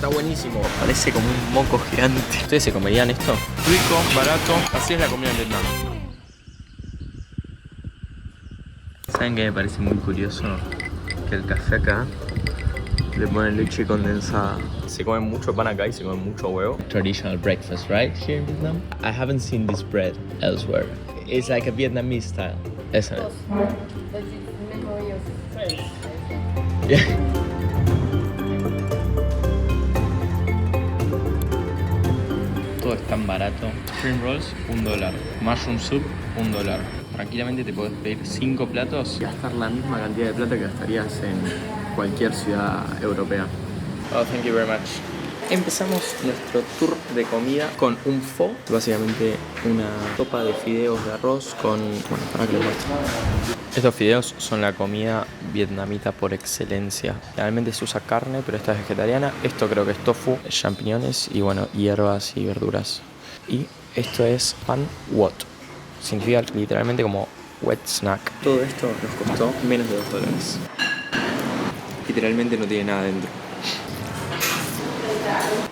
Está buenísimo. Parece como un moco gigante. ¿Ustedes se comerían esto? Rico, barato. Así es la comida en Vietnam. ¿Saben qué me parece muy curioso? Que el café acá le ponen leche condensada. Se come mucho pan acá y se come mucho huevo. Traditional breakfast, right? Here in Vietnam. I haven't seen this bread elsewhere. It's like a Vietnamese style, isn't it? But it's memory of friends, I think. Yeah. Todo es tan barato. Spring rolls, $1. Mushroom soup, $1. Tranquilamente te podés pedir 5 platos y gastar la misma cantidad de plata que gastarías en cualquier ciudad europea. Oh, thank you very much. Empezamos nuestro tour de comida con un pho, básicamente una sopa de fideos de arroz con... Bueno, para que lo muestre. Estos fideos son la comida vietnamita por excelencia. Generalmente se usa carne, pero esta es vegetariana. Esto creo que es tofu, champiñones y bueno, hierbas y verduras. Y esto es pan Wat. Significa literalmente como wet snack. Todo esto nos costó menos de $2. Literalmente no tiene nada dentro.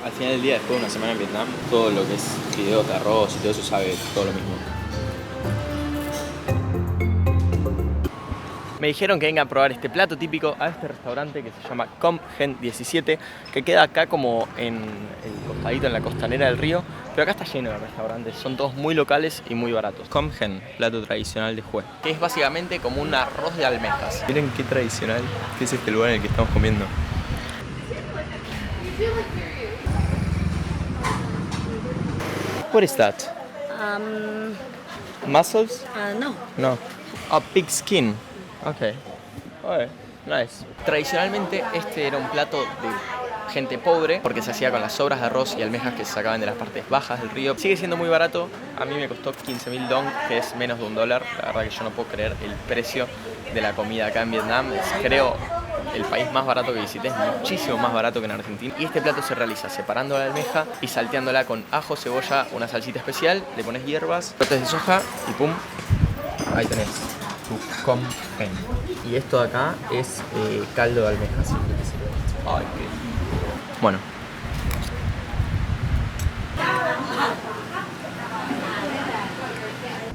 Al final del día, después de una semana en Vietnam, todo lo que es fideos de arroz y todo eso sabe todo lo mismo. Me dijeron que venga a probar este plato típico a este restaurante que se llama Com Hen 17, que queda acá como en el costadito, en la costanera del río, pero acá está lleno de restaurantes, son todos muy locales y muy baratos. Com Hen, plato tradicional de Hue, que es básicamente como un arroz de almejas. Miren qué tradicional que es este lugar en el que estamos comiendo. What is that? Mussels? No. No. Oh, pig skin. Ok. Okay. Nice. Tradicionalmente este era un plato de gente pobre porque se hacía con las sobras de arroz y almejas que se sacaban de las partes bajas del río. Sigue siendo muy barato. A mí me costó 15.000 dong, que es menos de $1. La verdad que yo no puedo creer el precio de la comida acá en Vietnam. Es, creo, el país más barato que visité, es muchísimo más barato que en Argentina. Y este plato se realiza separando la almeja y salteándola con ajo, cebolla, una salsita especial, le pones hierbas, brotes de soja y pum, ahí tenés tu Com Hen. Y esto de acá es caldo de almejas. Ay, qué... Bueno.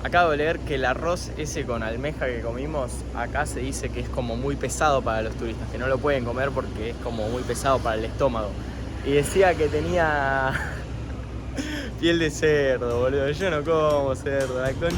Acabo de leer que el arroz ese con almeja que comimos acá se dice que es como muy pesado para los turistas, que no lo pueden comer porque es como muy pesado para el estómago. Y decía que tenía piel de cerdo, boludo. Yo no como cerdo, la con...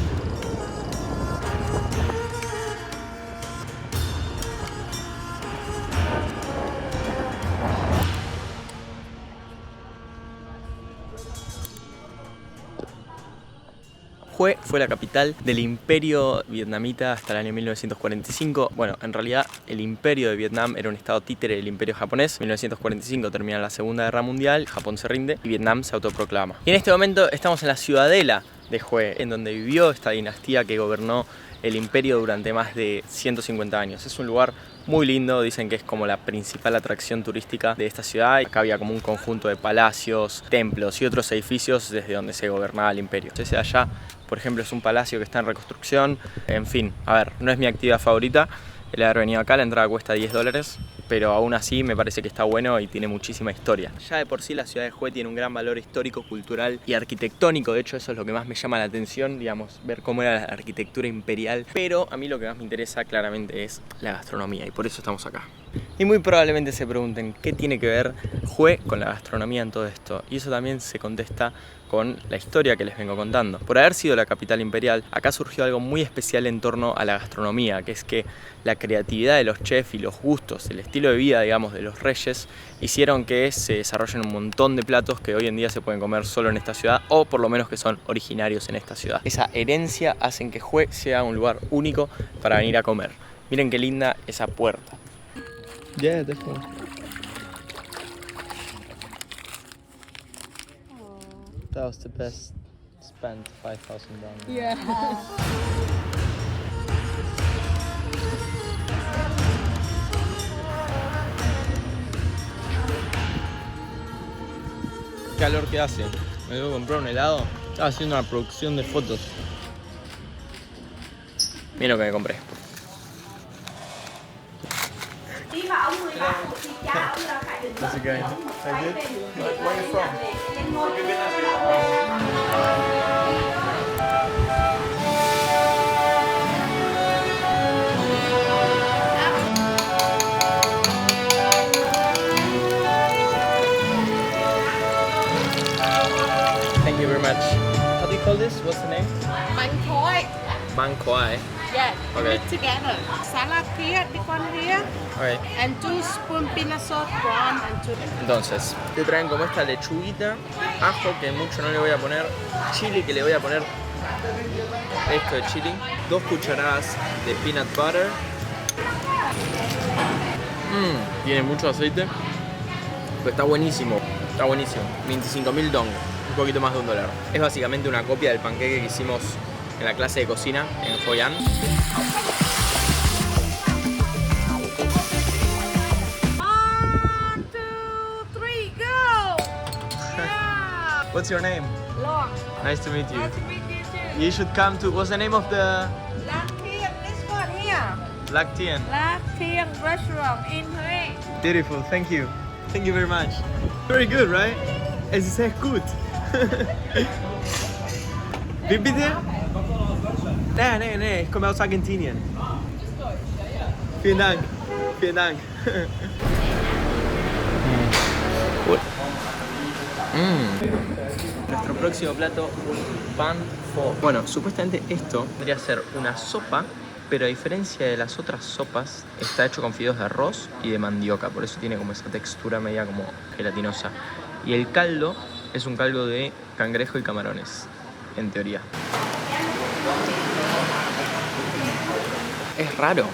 Hue fue la capital del imperio vietnamita hasta el año 1945. Bueno, en realidad el imperio de Vietnam era un estado títere del imperio japonés. En 1945 termina la Segunda Guerra Mundial, Japón se rinde y Vietnam se autoproclama. Y en este momento estamos en la ciudadela de Hue, en donde vivió esta dinastía que gobernó el imperio durante más de 150 años. Es un lugar muy lindo, dicen que es como la principal atracción turística de esta ciudad. Acá había como un conjunto de palacios, templos y otros edificios desde donde se gobernaba el imperio. Ese de allá, por ejemplo, es un palacio que está en reconstrucción. En fin, a ver, no es mi actividad favorita el haber venido acá, la entrada cuesta $10, pero aún así me parece que está bueno y tiene muchísima historia. Ya de por sí la ciudad de Hue tiene un gran valor histórico, cultural y arquitectónico. De hecho, eso es lo que más me llama la atención, digamos, ver cómo era la arquitectura imperial. Pero a mí lo que más me interesa claramente es la gastronomía y por eso estamos acá. Y muy probablemente se pregunten qué tiene que ver Hue con la gastronomía en todo esto. Y eso también se contesta con la historia que les vengo contando. Por haber sido la capital imperial, acá surgió algo muy especial en torno a la gastronomía, que es que la creatividad de los chefs y los gustos, el estilo de vida, digamos, de los reyes, hicieron que se desarrollen un montón de platos que hoy en día se pueden comer solo en esta ciudad, o por lo menos que son originarios en esta ciudad. Esa herencia hace que Hue sea un lugar único para venir a comer. Miren qué linda esa puerta. Yeah, definitely. That was the best spent $5,000. Yeah. Qué calor que hace. Me debo comprar un helado. Estaba haciendo una producción de fotos. Miren lo que me compré. How's it going? Good? Where are you from? Thank you very much. How do you call this? What's the name? Bánh khói. Banh khoai. Yeah, Okay. put together. Salad here, this one here, Okay. and 2 spoon peanut sauce, one and 2. Entonces, te traen como esta lechuguita, ajo que mucho no le voy a poner, chili que le voy a poner esto de chili, 2 cucharadas de peanut butter. Tiene mucho aceite, pero está buenísimo, 25.000 dong, un poquito más de $1. Es básicamente una copia del panqueque que hicimos en la clase de cocina en Hoi An. 1, 2, 3, go! Yeah! What's your name? Long. Nice to meet you. Nice to meet you too. You should come to, what's the name of the Lạc Thiên, this one here. Lạc Thiên? Lạc Thiên restaurant in Huế. Beautiful, thank you. Thank you very much. Very good, right? Es ist echt gut. Wie bitte? Nee, ich komme aus Argentinien. Vielen Dank. Vielen Dank. Nuestro próximo plato, un pan pho. Bueno, supuestamente esto podría ser una sopa, pero a diferencia de las otras sopas, está hecho con fideos de arroz y de mandioca, por eso tiene como esa textura media como gelatinosa. Y el caldo es un caldo de cangrejo y camarones, en teoría. Es raro.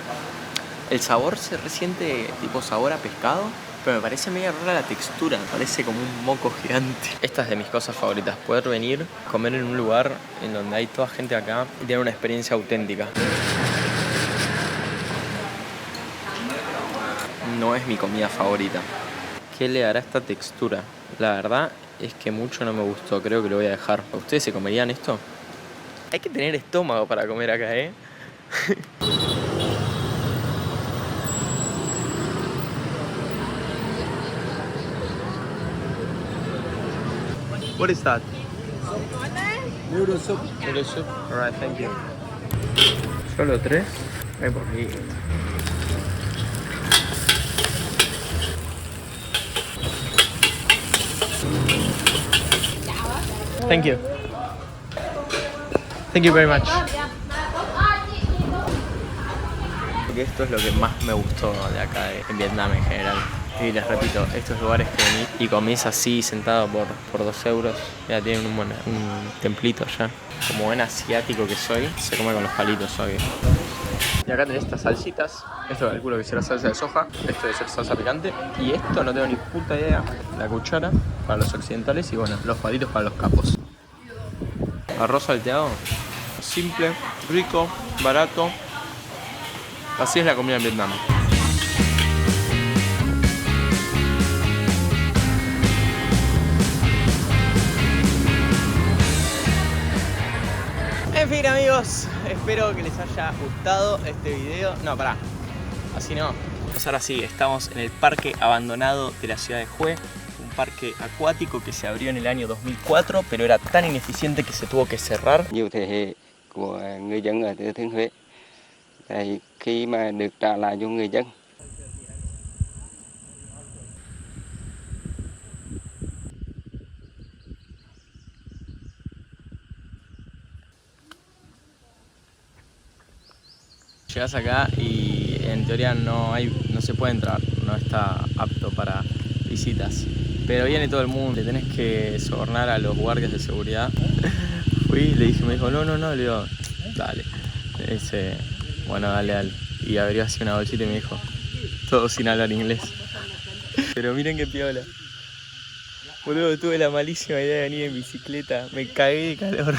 El sabor se resiente tipo sabor a pescado, pero me parece medio rara la textura, me parece como un moco gigante. Esta es de mis cosas favoritas, poder venir, comer en un lugar en donde hay toda gente acá y tener una experiencia auténtica. No es mi comida favorita. ¿Qué le hará esta textura? La verdad es que mucho no me gustó, creo que lo voy a dejar. ¿Ustedes se comerían esto? Hay que tener estómago para comer acá, ¿eh? What is that? Noodle soup. Noodle soup. Alright, thank you. Solo 3. Ay, poquito. Thank you. Thank you very much. Porque esto es lo que más me gustó de acá en Vietnam en general. Y les repito, estos lugares que venís y comís así sentado por 2 euros, ya tienen un templito ya. Como buen asiático que soy, se come con los palitos, obvio. Y acá tenés estas salsitas. Esto calculo que será salsa de soja. Esto debe ser salsa picante. Y esto no tengo ni puta idea. La cuchara para los occidentales y bueno, los palitos para los capos. Arroz salteado. Simple, rico, barato. Así es la comida en Vietnam. En fin, amigos, espero que les haya gustado este video. No, pará, así no. Pues ahora sí, estamos en el parque abandonado de la ciudad de Hue. Un parque acuático que se abrió en el año 2004, pero era tan ineficiente que se tuvo que cerrar. Nhiều thế hệ của người dân ở Thừa Thiên Huế. Tại khi mà được trả lại cho người dân. Llegas acá y en teoría no se puede entrar, no está apto para visitas. Pero viene todo el mundo, le tenés que sobornar a los guardias de seguridad. Fui, le dije, me dijo, no, le digo, dale. Le dice, bueno, dale. Y abrió así una bolsita y me dijo, todo sin hablar inglés. Pero miren qué piola. Boludo, tuve la malísima idea de venir en bicicleta, me cagué de calor.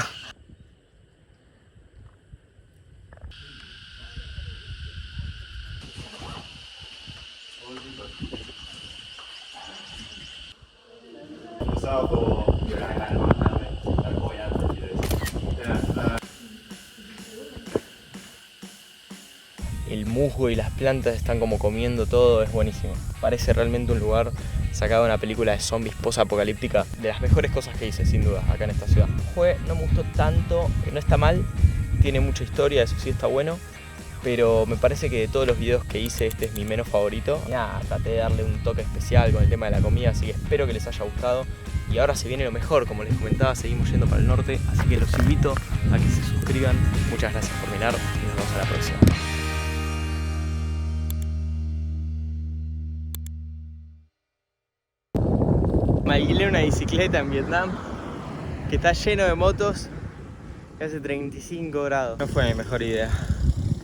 El musgo y las plantas están como comiendo todo, es buenísimo. Parece realmente un lugar sacado una película de zombies post-apocalíptica. De las mejores cosas que hice, sin duda, acá en esta ciudad. No me gustó tanto, no está mal, tiene mucha historia, eso sí está bueno. Pero me parece que de todos los videos que hice, este es mi menos favorito. Nada, traté de darle un toque especial con el tema de la comida, así que espero que les haya gustado. Y ahora se viene lo mejor, como les comentaba, seguimos yendo para el norte, así que los invito a que se suscriban. Muchas gracias por mirar y nos vemos a la próxima. Me alquilé una bicicleta en Vietnam que está lleno de motos, que hace 35 grados. No fue mi mejor idea.